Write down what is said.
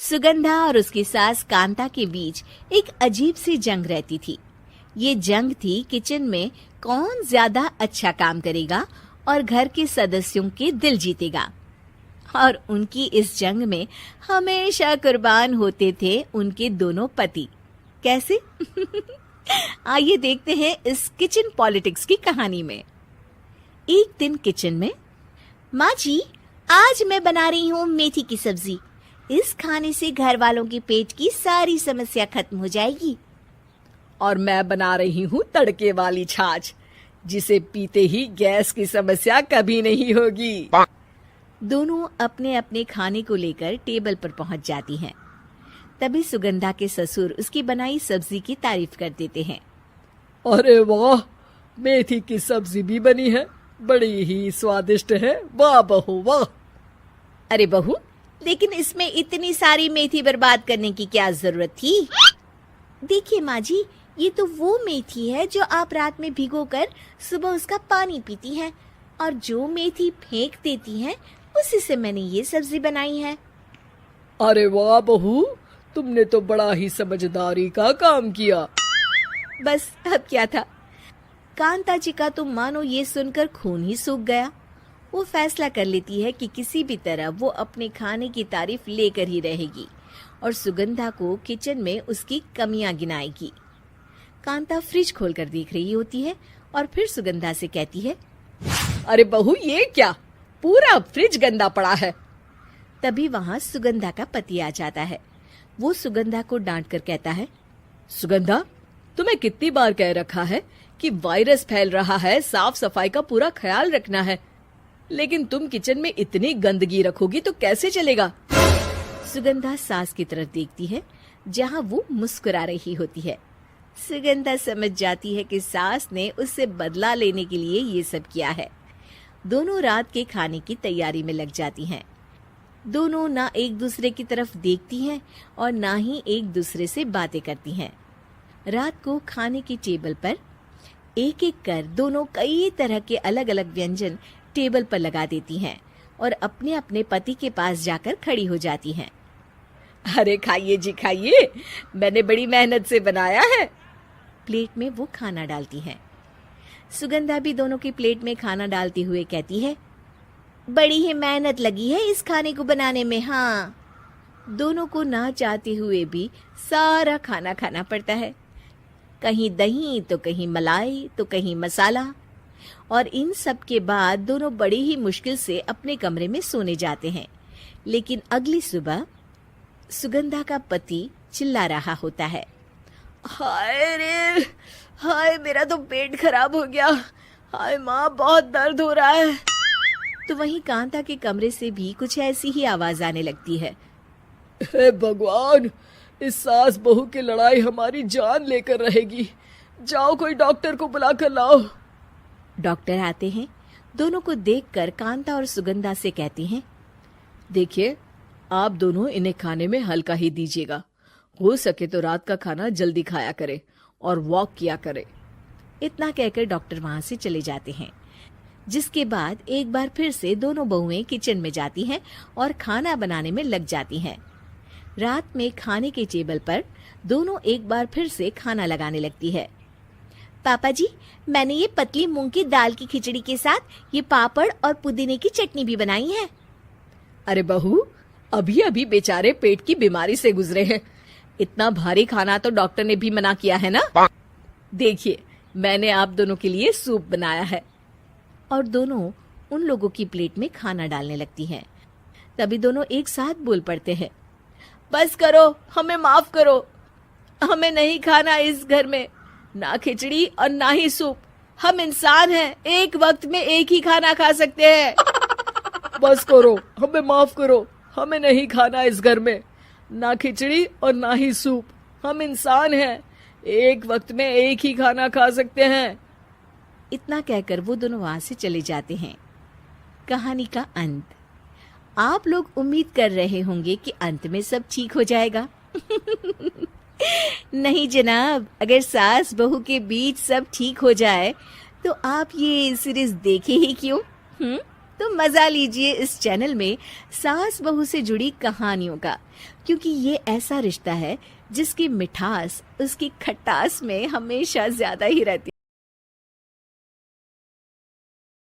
सुगंधा और उसकी सास कांता के बीच एक अजीब सी जंग रहती थी। ये जंग थी किचन में कौन ज्यादा अच्छा काम करेगा और घर के सदस्यों के दिल जीतेगा। और उनकी इस जंग में हमेशा कुर्बान होते थे उनके दोनों पति। कैसे? आइए देखते हैं इस किचन पॉलिटिक्स की कहानी में। एक दिन किचन में, माँ जी, आज मैं बना रही हूँ मेथी की सब्जी। इस खाने से घर वालों के पेट की सारी समस्या खत्म हो जाएगी। और मैं बना रही हूँ तड़के वाली छाछ, जिसे पीते ही गैस की समस्या कभी नहीं होगी। दोनों अपने अपने खाने को लेकर टेबल पर पहुंच जाती हैं। तभी सुगंधा के ससुर उसकी बनाई सब्जी की तारीफ कर देते हैं। अरे वाह, मेथी की सब्जी भी बनी है, बड़ी ही स्वादिष्ट है। वाह बहू वाह। अरे बहू, लेकिन इसमें इतनी सारी मेथी बर्बाद करने की क्या जरूरत थी? देखिए माँ जी, ये तो वो मेथी है जो आप रात में भिगोकर सुबह उसका पानी पीती हैं, और जो मेथी फेंक देती हैं उसी से मैंने ये सब्जी बनाई है। अरे वाह बहू, तुमने तो बड़ा ही समझदारी का काम किया। बस अब क्या था, कांता जी का तो मानो ये सुनकर खून ही सूख गया। वो फैसला कर लेती है कि किसी भी तरह वो अपने खाने की तारीफ लेकर ही रहेगी और सुगंधा को किचन में उसकी कमियां गिनाएगी। कांता फ्रिज खोलकर देख रही होती है और फिर सुगंधा से कहती है, अरे बहू, ये क्या, पूरा फ्रिज गंदा पड़ा है। तभी वहाँ सुगंधा का पति आ जाता है। वो सुगंधा को डांट कर कहता है, सुगंधा, तुम्हें कितनी बार कह रखा है कि वायरस फैल रहा है, साफ सफाई का पूरा ख्याल रखना है, लेकिन तुम किचन में इतनी गंदगी रखोगी तो कैसे चलेगा। सुगंधा सास की तरफ देखती है जहाँ वो मुस्कुरा रही होती है। सुगंधा समझ जाती है कि सास ने उससे बदला लेने के लिए ये सब किया है। दोनों रात के खाने की तैयारी में लग जाती हैं। दोनों ना एक दूसरे की तरफ देखती हैं और ना ही एक दूसरे से बातें करती हैं। रात को खाने की टेबल पर एक एक कर दोनों कई तरह के अलग अलग व्यंजन टेबल पर लगा देती हैं और अपने अपने पति के पास जाकर खड़ी हो जाती हैं। अरे खाइए जी खाइए, मैंने बड़ी मेहनत से बनाया है। प्लेट में वो खाना डालती हैं। सुगंधा भी दोनों की प्लेट में खाना डालते हुए कहती है, बड़ी ही मेहनत लगी है इस खाने को बनाने में। हाँ, दोनों को ना चाहते हुए भी सारा खाना खाना पड़ता है। कहीं दही तो कहीं मलाई तो कहीं मसाला। और इन सब के बाद दोनों बड़ी ही मुश्किल से अपने कमरे में सोने जाते हैं। लेकिन अगली सुबह सुगंधा का पति चिल्ला रहा होता है, हाय रे, हाय मेरा तो पेट खराब हो गया, हाय माँ बहुत दर्द हो रहा है। तो वहीं कांता के कमरे से भी कुछ ऐसी ही आवाज आने लगती है। हे भगवान, इस सास बहू की लड़ाई हमारी जान लेकर रहेगी। जाओ कोई डॉक्टर को बुला कर लाओ। डॉक्टर आते हैं। दोनों को देखकर कांता और सुगंधा से कहती हैं, देखिए, आप दोनों इन्हें खाने में हल्का ही दीजिएगा। हो सके तो रात का खाना जल्दी खाया करे और वॉक किया करे। इतना कहकर डॉक्टर वहां से चले जाते हैं। जिसके बाद एक बार फिर से दोनों बहुएं किचन में जाती हैं और खाना बनाने में लग जाती हैं। रात में खाने के टेबल पर दोनों एक बार फिर से खाना लगाने लगती है। पापा जी, मैंने ये पतली मूंग की दाल की खिचड़ी के साथ ये पापड़ और पुदीने की चटनी भी बनाई है। अरे बहू, अभी अभी बेचारे पेट की बीमारी से गुजरे हैं, इतना भारी खाना तो डॉक्टर ने भी मना किया है ना। देखिए, मैंने आप दोनों के लिए सूप बनाया है। और दोनों उन लोगों की प्लेट में खाना डालने लगती हैं। तभी दोनों एक साथ बोल पड़ते हैं, बस करो, हमें माफ करो, हमें नहीं खाना इस घर में ना खिचड़ी और ना ही सूप। हम इंसान हैं, एक वक्त में एक ही खाना खा सकते हैं। बस करो, हमें माफ करो, हमें नहीं खाना इस घर में ना खिचड़ी और ना ही सूप। हम इंसान हैं, एक वक्त में एक ही खाना खा सकते हैं। इतना कहकर वो दोनों वहां से चले जाते हैं। कहानी का अंत। आप लोग उम्मीद कर रहे होंगे कि अंत में सब ठीक हो जाएगा। नहीं जनाब, अगर सास बहू के बीच सब ठीक हो जाए तो आप ये सीरीज देखे ही क्यों? तो मजा लीजिए इस चैनल में सास बहू से जुड़ी कहानियों का, क्योंकि ये ऐसा रिश्ता है जिसकी मिठास उसकी खटास में हमेशा ज्यादा ही रहती है।